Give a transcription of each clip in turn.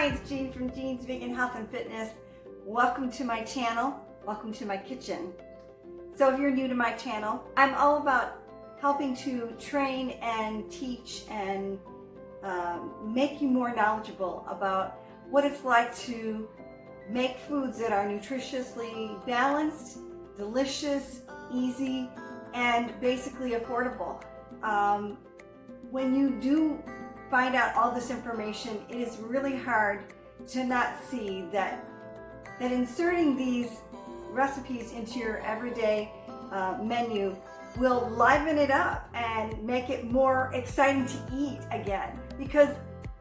Hi, it's Jean from Jean's Vegan Health and Fitness. Welcome to my channel. Welcome to my kitchen. So if you're new to my channel, I'm all about helping to train and teach and make you more knowledgeable about what it's like to make foods that are nutritiously balanced, delicious, easy, and basically affordable. When you do find out all this information, it is really hard to not see that inserting these recipes into your everyday menu will liven it up and make it more exciting to eat again, because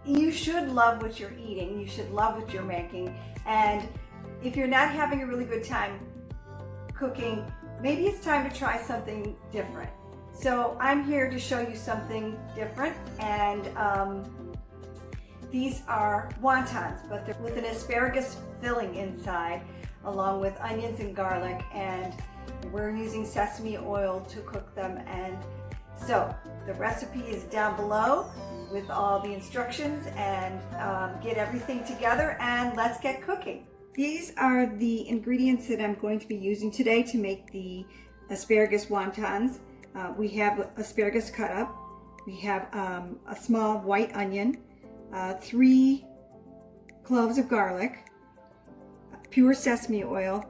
you should love what you're eating, you should love what you're making, and if you're not having a really good time cooking, maybe it's time to try something different. So I'm here to show you something different, and these are wontons, but they're with an asparagus filling inside, along with onions and garlic, and we're using sesame oil to cook them. And so the recipe is down below with all the instructions, and get everything together and let's get cooking. These are the ingredients that I'm going to be using today to make the asparagus wontons. We have asparagus cut up, we have a small white onion, 3 cloves of garlic, pure sesame oil.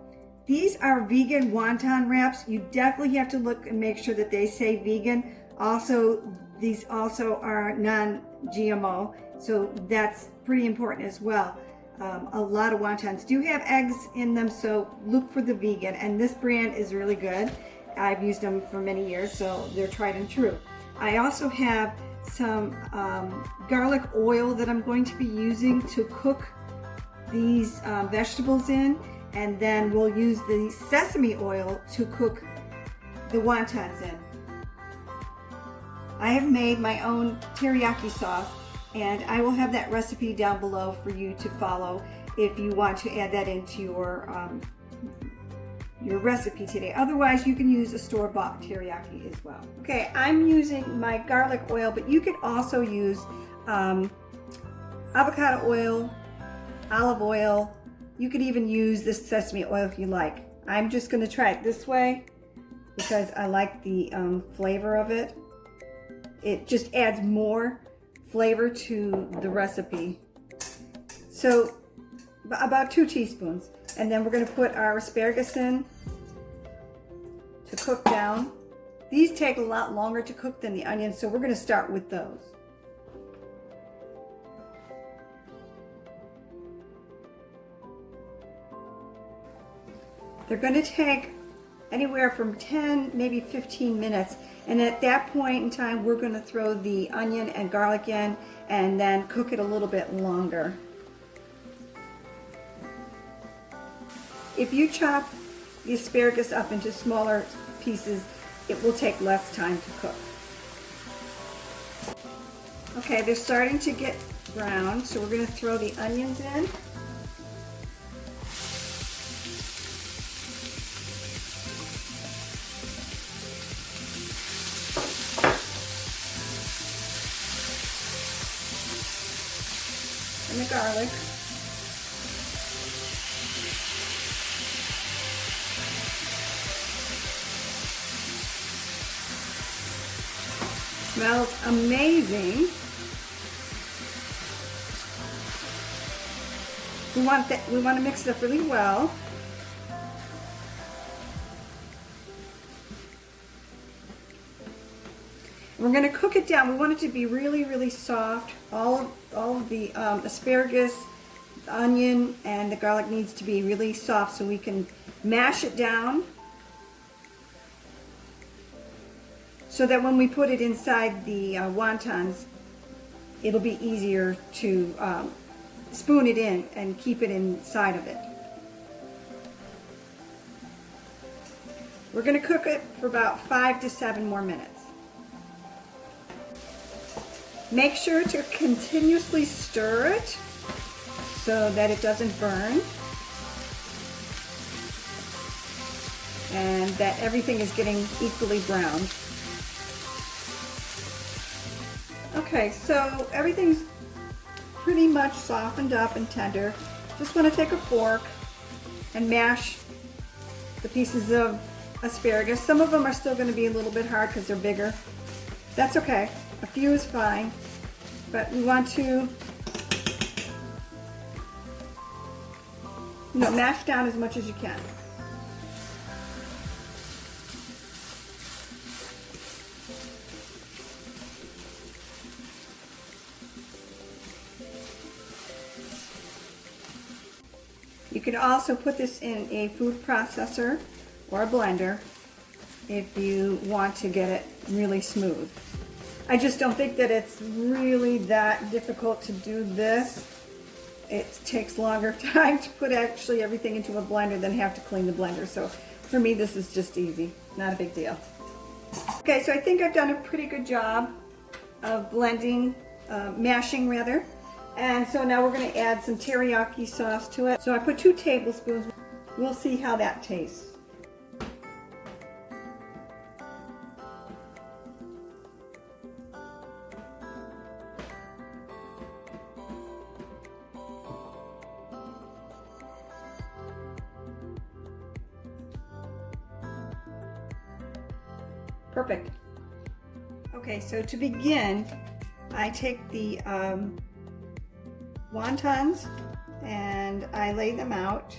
These are vegan wonton wraps. You definitely have to look and make sure that they say vegan. Also, these also are non-GMO, so that's pretty important as well. A lot of wontons do have eggs in them, so look for the vegan, and this brand is really good. I've used them for many years, so they're tried and true. I also have some garlic oil that I'm going to be using to cook these vegetables in, and then we'll use the sesame oil to cook the wontons in. I have made my own teriyaki sauce, and I will have that recipe down below for you to follow if you want to add that into your recipe today. Otherwise, you can use a store-bought teriyaki as well. Okay, I'm using my garlic oil, but you could also use avocado oil, olive oil. You could even use this sesame oil if you like. I'm just going to try it this way because I like the flavor of it. It just adds more flavor to the recipe. So about 2 teaspoons. And then we're going to put our asparagus in to cook down. These take a lot longer to cook than the onions, so we're going to start with those. They're going to take anywhere from 10, maybe 15 minutes. And at that point in time, we're going to throw the onion and garlic in and then cook it a little bit longer. If you chop the asparagus up into smaller pieces, it will take less time to cook. Okay, they're starting to get brown, so we're going to throw the onions in. And the garlic. Smells amazing. We want to mix it up really well. We're going to cook it down. We want it to be really, really soft. All of the asparagus, the onion, and the garlic needs to be really soft so we can mash it down, so that when we put it inside the wontons, it'll be easier to spoon it in and keep it inside of it. We're going to cook it for about 5 to 7 more minutes. Make sure to continuously stir it so that it doesn't burn, and that everything is getting equally browned. Okay, so everything's pretty much softened up and tender. Just want to take a fork and mash the pieces of asparagus. Some of them are still going to be a little bit hard because they're bigger. That's okay. A few is fine. But we want to mash down as much as you can. You can also put this in a food processor or a blender if you want to get it really smooth. I just don't think that it's really that difficult to do this. It takes longer time to put actually everything into a blender than have to clean the blender. So for me, this is just easy, not a big deal. Okay, so I think I've done a pretty good job of blending, mashing rather. And so now we're going to add some teriyaki sauce to it. So I put 2 tablespoons. We'll see how that tastes. Perfect. Okay, so to begin, I take the wontons and I lay them out.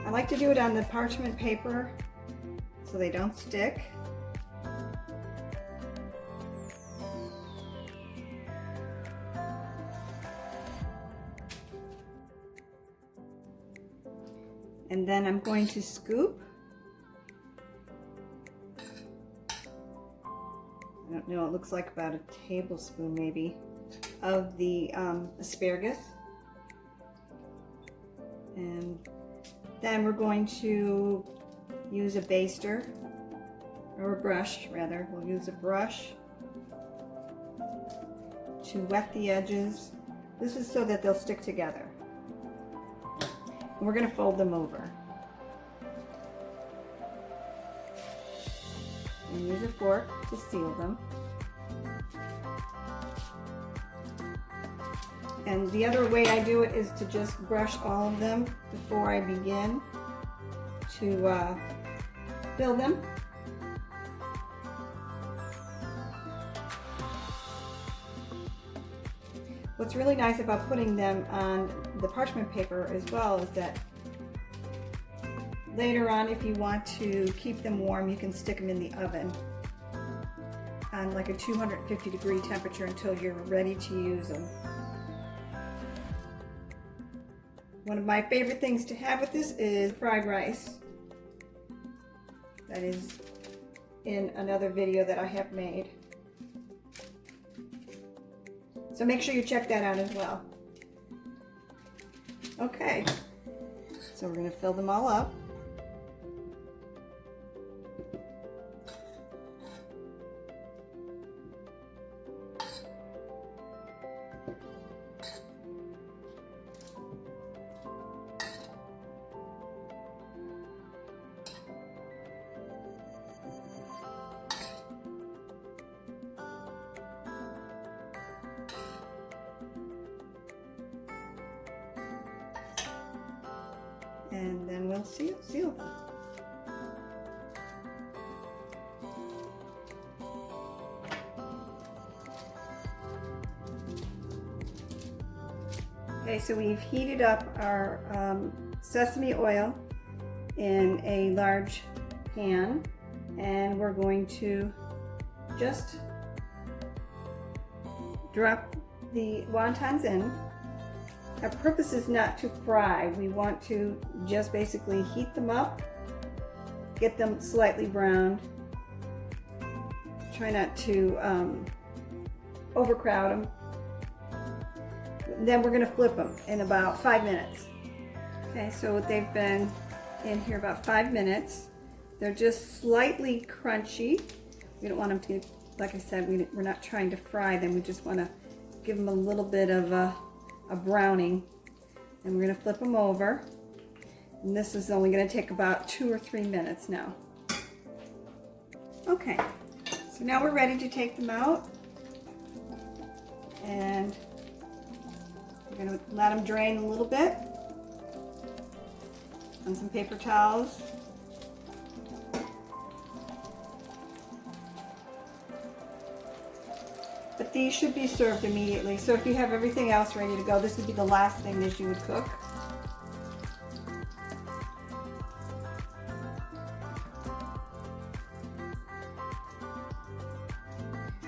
I like to do it on the parchment paper so they don't stick. And then I'm going to scoop. I don't know, it looks like about a tablespoon maybe of the asparagus. And then we're going to use a baster, or a brush rather. We'll use a brush to wet the edges. This is so that they'll stick together. And we're going to fold them over. And use a fork to seal them. And the other way I do it is to just brush all of them before I begin to fill them. What's really nice about putting them on the parchment paper as well is that later on, if you want to keep them warm, you can stick them in the oven on like a 250-degree temperature until you're ready to use them. One of my favorite things to have with this is fried rice. That is in another video that I have made. So make sure you check that out as well. Okay, so we're going to fill them all up. And then we'll seal them. Okay, so we've heated up our sesame oil in a large pan, and we're going to just drop the wontons in. Our purpose is not to fry. We want to just basically heat them up, get them slightly browned. Try not to overcrowd them. Then we're going to flip them in about 5 minutes. Okay, so they've been in here about 5 minutes. They're just slightly crunchy. We don't want them to, like I said, we're not trying to fry them. We just want to give them a little bit of a browning. And we're going to flip them over. And this is only going to take about 2 or 3 minutes now. Okay, so now we're ready to take them out. And we're going to let them drain a little bit on some paper towels. But these should be served immediately. So if you have everything else ready to go, this would be the last thing that you would cook.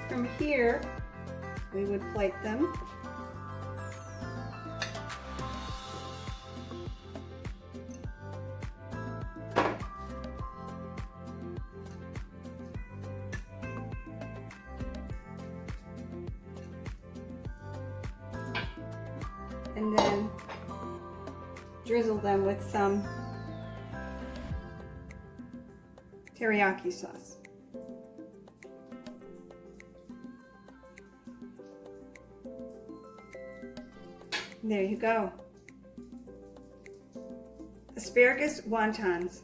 From here, we would plate them. And then drizzle them with some teriyaki sauce. There you go. Asparagus wontons.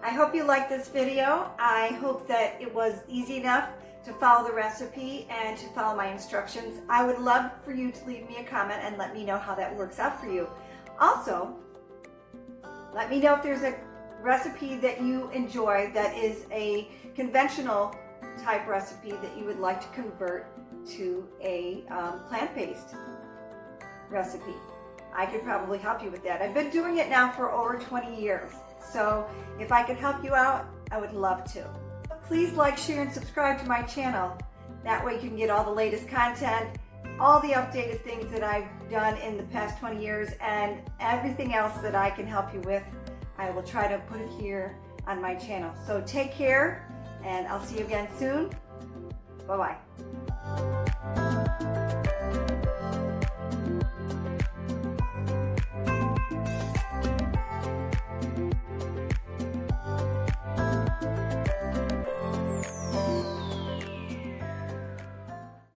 I hope you liked this video. I hope that it was easy enough to follow the recipe and to follow my instructions. I would love for you to leave me a comment and let me know how that works out for you. Also, let me know if there's a recipe that you enjoy that is a conventional type recipe that you would like to convert to a plant-based recipe. I could probably help you with that. I've been doing it now for over 20 years. So if I could help you out, I would love to. Please like, share, and subscribe to my channel. That way you can get all the latest content, all the updated things that I've done in the past 20 years, and everything else that I can help you with. I will try to put it here on my channel. So take care, and I'll see you again soon. Bye-bye.